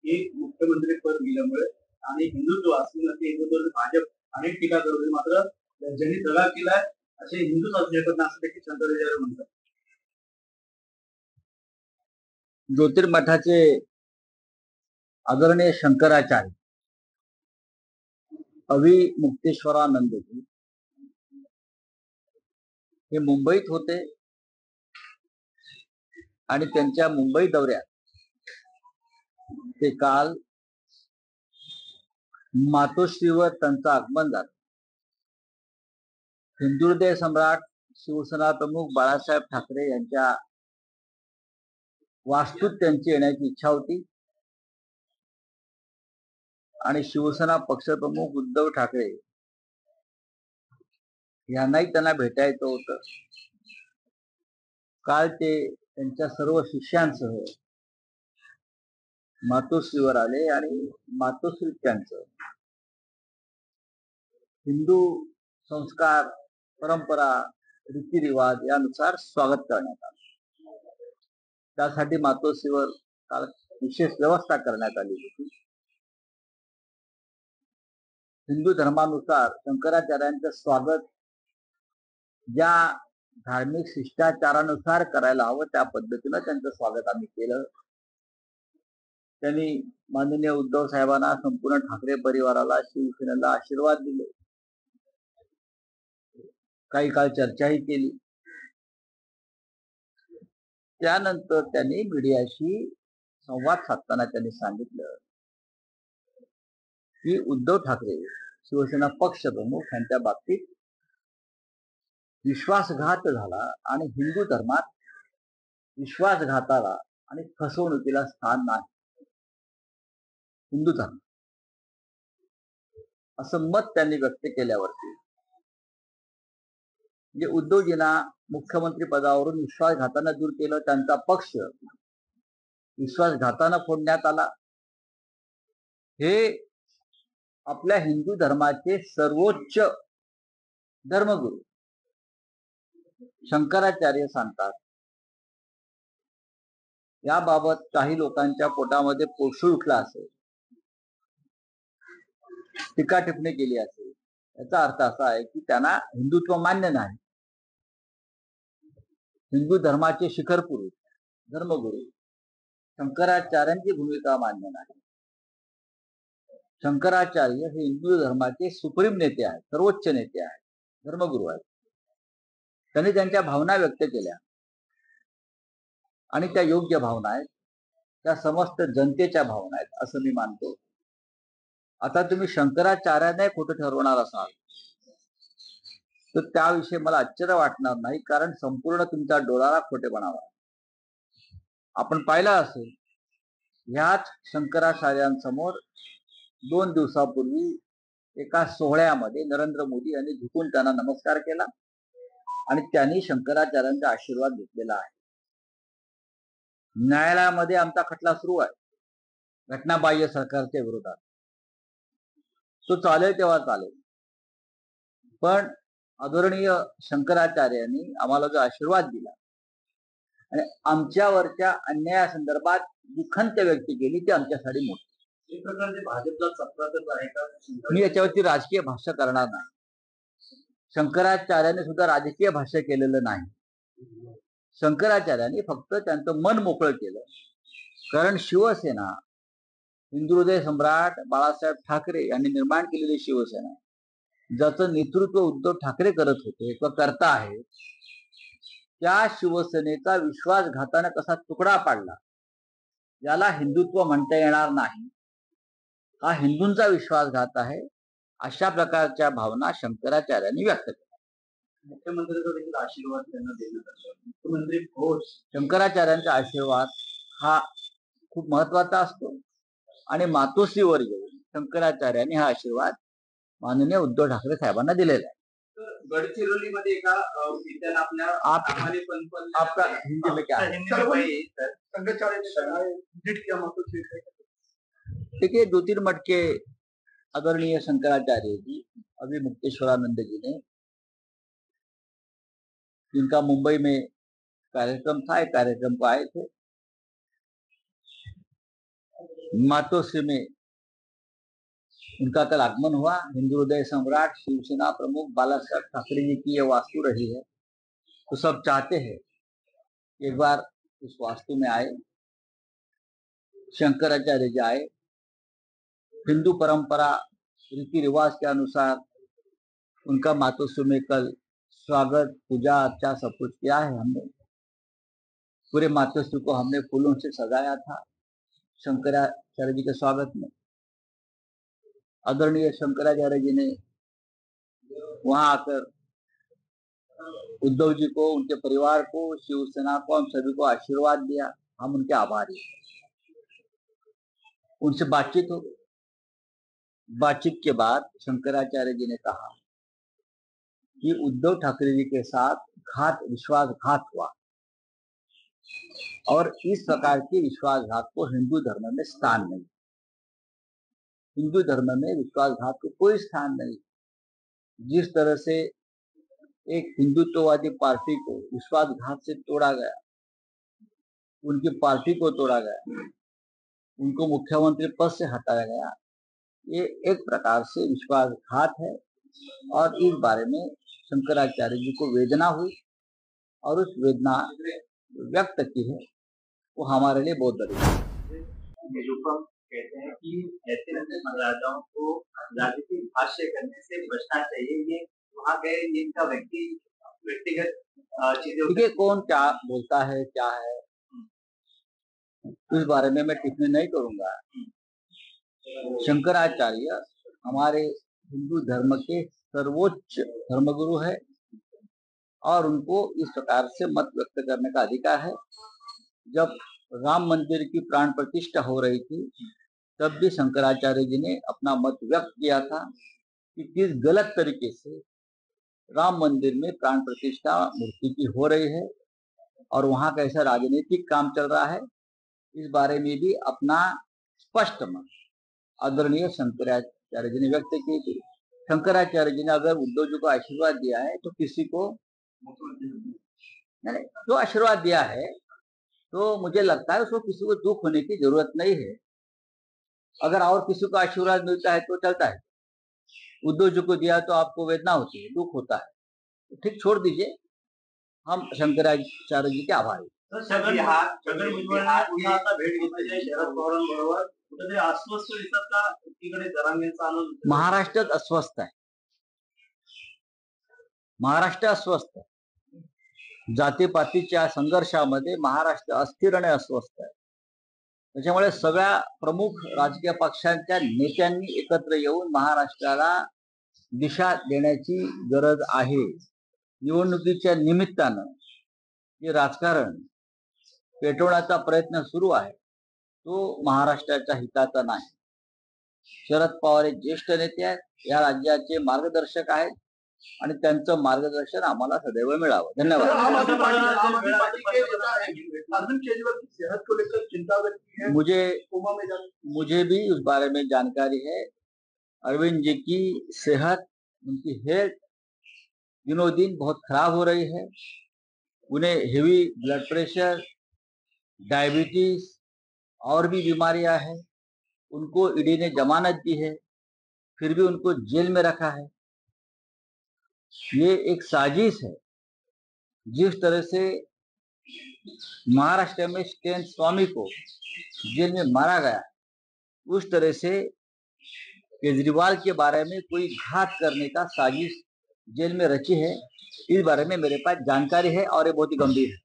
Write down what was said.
की मुख्यमंत्री पद दिल्यामुळे आणि हिंदुत्व असलेलं ते हिंदुत्व भाजप अनेक टीका करते, मात्र ज्यांनी दगा केलाय असे हिंदूच असू शकत नाही असं देखील शंकराचार्य म्हणतात. ज्योतिर्मठाचे आदरणीय शंकराचार्य अविमुक्तेश्वरानंदजी हे मुंबईत होते आणि त्यांच्या मुंबई दौऱ्यात ते काल मातोश्रीवर त्यांचं आगमन झालं. हिंदुहृदय सम्राट शिवसेना प्रमुख बाळासाहेब ठाकरे यांच्या वास्तूत त्यांची येण्याची इच्छा होती आणि शिवसेना पक्षप्रमुख उद्धव ठाकरे यांनाही त्यांना भेटायचं होतं. काल ते त्यांच्या सर्व शिष्यांसह मातोश्रीवर आले आणि मातोश्रीत त्यांचं हिंदू संस्कार, परंपरा, रीतिरिवाज यानुसार स्वागत करण्यात आलं. त्यासाठी मातोश्रीवर काल विशेष व्यवस्था करण्यात आली होती. हिंदू धर्मानुसार शंकराचार्यांचं स्वागत ज्या धार्मिक शिष्टाचारानुसार करायला हवं त्या पद्धतीनं त्यांचं स्वागत आम्ही केलं. त्यांनी माननीय उद्धव साहेबांना, संपूर्ण ठाकरे परिवाराला, शिवसेनेला आशीर्वाद दिले. काही काळ चर्चाही केली. त्यानंतर त्यांनी मीडियाशी संवाद साधताना त्यांनी सांगितलं की उद्धव ठाकरे शिवसेना पक्ष प्रमुख यांच्या बाबतीत विश्वासघात झाला आणि हिंदू धर्मात विश्वासघाताला आणि फसवणुकीला स्थान नाही. हिंदू धर्म असं मत त्यांनी व्यक्त केल्यावरती म्हणजे उद्धवजींना मुख्यमंत्री पदावरून विश्वासघातानं दूर केलं, त्यांचा पक्ष विश्वासघातानं फोडण्यात आला. हे आपल्या हिंदू धर्माचे सर्वोच्च धर्मगुरू शंकराचार्य सांगतात. याबाबत काही लोकांच्या पोटामध्ये पोळसुळ उठला असेल, टीका टिप्पणी केली असेल, याचा अर्थ असा आहे की त्यांना हिंदुत्व मान्य नाही. हिंदू धर्माचे शिखर पुरुष धर्मगुरू शंकराचार्यांची भूमिका मान्य नाही. शंकराचार्य हे हिंदू धर्माचे सुप्रीम नेते आहेत, सर्वोच्च नेते आहेत, धर्मगुरू आहेत. त्यांनी त्यांच्या भावना व्यक्त केल्या आणि त्या योग्य भावना आहेत, त्या समस्त जनतेच्या भावना आहेत असं मी मानतो. आता तुम्ही शंकराचार्यांना खोटं ठरवणार असाल तर त्याविषयी मला आश्चर्य वाटणार नाही, कारण संपूर्ण तुमचा डोळा खोटेपणा आहे. आपण पाहिलं असेल, ह्याच शंकराचार्यांसमोर 2 दिवसापूर्वी एका सोहळ्यामध्ये नरेंद्र मोदी यांनी झुकून त्यांना नमस्कार केला आणि त्यांनी शंकराचार्यांचा आशीर्वाद घेतलेला आहे. न्यायालयामध्ये आमचा खटला सुरू आहे घटनाबाह्य सरकारच्या विरोधात. तो चालेल तेव्हा चालेल, पण आदरणीय शंकराचार्यांनी आम्हाला जो आशीर्वाद दिला आणि आमच्यावरच्या अन्यायासंदर्भात जी खंत व्यक्त केली ती आमच्यासाठी मोठी. एक प्रकारचे भाजपला चपराकच आहे का? मी याच्यावरती राजकीय भाष्य करणार नाही. शंकराचार्यांनी सुद्धा राजकीय भाष्य केलेलं नाही. शंकराचार्यांनी फक्त त्यांचं मन मोकळं केलं, कारण शिवसेना हिंदुहृदय सम्राट बाळासाहेब ठाकरे यांनी निर्माण केलेली शिवसेना, ज्याचं नेतृत्व उद्धव ठाकरे करत होते किंवा करता आहे, त्या शिवसेनेचा विश्वासघाताने कसा तुकडा पाडला याला हिंदुत्व म्हणता येणार नाही. हा हिंदूंचा विश्वासघात आहे, अशा प्रकारच्या भावना शंकराचार्यांनी व्यक्त केल्या. मुख्यमंत्र्यांचा देखील आशीर्वाद त्यांना देण्यात आला. मुख्यमंत्री घोष शंकराचार्यांचा आशीर्वाद हा खूप महत्वाचा असतो आणि मातोश्रीवर येऊन शंकराचार्यांनी हा आशीर्वाद माननीय उद्धव ठाकरे साहेबांना दिलेला आहे. गडचिरोलीमध्ये एका विद्यार्थ्याने आपका हिंदी में क्या है? देखिए, ज्योतिर्मठ के आदरणीय शंकराचार्य जी अविमुक्तेश्वरानंद जी ने, जिनका मुंबई में कार्यक्रम था, एक कार्यक्रम को आए थे. मातोश्री में उनका कल आगमन हुआ। हिंदू हृदय सम्राट शिवसेना प्रमुख बालासाहेब ठाकरे जी की यह वास्तु रही है, तो सब चाहते हैं कि एक बार उस वास्तु में आए, शंकराचार्य जी आए। हिंदू परंपरा रीति रिवाज के अनुसार उनका मातोश्री में कल स्वागत, पूजा अर्चा सब कुछ किया है। हमने पूरे मातोश्री को हमने फूलों से सजाया था शंकराचार्य जी के स्वागत में। आदरणीय शंकराचार्य जी ने वहां आकर उद्धव जी को, उनके परिवार को, शिवसेना को, हम सभी को आशीर्वाद दिया। हम उनके आभारी हैं। उनसे बातचीत हो गई। बातचीत के बाद शंकराचार्य जी ने कहा कि उद्धव ठाकरे जी के साथ विश्वासघात हुआ और इस प्रकार के विश्वासघात को हिंदू धर्म में स्थान नहीं। हिंदू धर्म में विश्वासघात को कोई स्थान नहीं। जिस तरह से एक हिंदुत्ववादी पार्टी को विश्वासघात से तोड़ा गया, उनकी पार्टी को तोड़ा गया, उनको मुख्यमंत्री पद से हटाया गया, ये एक प्रकार से विश्वासघात है। और इस बारे में शंकराचार्य जी को वेदना हुई और उस वेदना व्यक्त की है, वो हमारे लिए बहुत बड़ी है। निरूपम कहते हैं कि ऐसे राजाओं को राजनीतिक भाष्य करने से बचना चाहिए। ये वहां गए, ये इनका व्यक्तिगत चीजें। देखिए, कौन क्या बोलता है, क्या है, इस बारे में मैं टिप्पणी नहीं करूंगा। शंकराचार्य हमारे हिंदू धर्म के सर्वोच्च धर्मगुरु है और उनको इस प्रकार से मत व्यक्त करने का अधिकार है। जब राम मंदिर की प्राण प्रतिष्ठा हो रही थी, तब भी शंकराचार्य जी ने अपना मत व्यक्त किया था कि किस गलत तरीके से राम मंदिर में प्राण प्रतिष्ठा मूर्ति की हो रही है और वहां कैसा राजनीतिक काम चल रहा है। इस बारे में भी अपना स्पष्ट मत आदरणीय शंकराचार्य जी ने व्यक्त की थी। शंकराचार्य जी ने अगर उद्धव जी को आशीर्वाद दिया है तो किसी को नहीं, जो आशीर्वाद दिया है तो मुझे लगता है उसको किसी को दुख होने की जरूरत नहीं है। अगर और किसी को आशीर्वाद मिलता है तो चलता है। उद्धव जी को दिया तो आपको वेदना होती है, दुख होता है, तो ठीक छोड़ दीजिए। हम शंकराचार्य जी के आभारी। छगन भुजबळांना पुन्हा आता भेट घेतली शरद पवारांबरोबर, कुठेतरी अस्वस्थ दिसतात का? एकीकडे जरांगेंचा आनंद. महाराष्ट्रात अस्वस्थ आहे, महाराष्ट्र अस्वस्थ आहे। जातीपातीच्या संघर्षामध्ये महाराष्ट्र अस्थिर आणि अस्वस्थ आहे। त्याच्यामुळे सगळ्या प्रमुख राजकीय पक्षांच्या नेत्यांनी एकत्र येऊन महाराष्ट्राला दिशा देण्याची गरज आहे। निवडणुकीच्या निमित्तानं जे राजकारण पेटवण्याचा प्रयत्न सुरू आहे तो महाराष्ट्राच्या हिताचा नाही। शरद पवार हे ज्येष्ठ नेते आहेत, या राज्याचे मार्गदर्शक आहेत आणि त्यांचं मार्गदर्शन आम्हाला सदैव मिळावं। धन्यवाद। मुझे भी उस बारे में जानकारी है। अरविंद जी की सेहत, उनकी हेल्थ दिनों दिन बहुत खराब हो रही है। उन्हें हेवी ब्लड प्रेशर, डायबिटीज और भी बीमारियां हैं। उनको ईडी ने जमानत दी है, फिर भी उनको जेल में रखा है। ये एक साजिश है। जिस तरह से महाराष्ट्र में स्टैन स्वामी को जेल में मारा गया, उस तरह से केजरीवाल के बारे में कोई घात करने का साजिश जेल में रची है। इस बारे में मेरे पास जानकारी है और ये बहुत ही गंभीर है।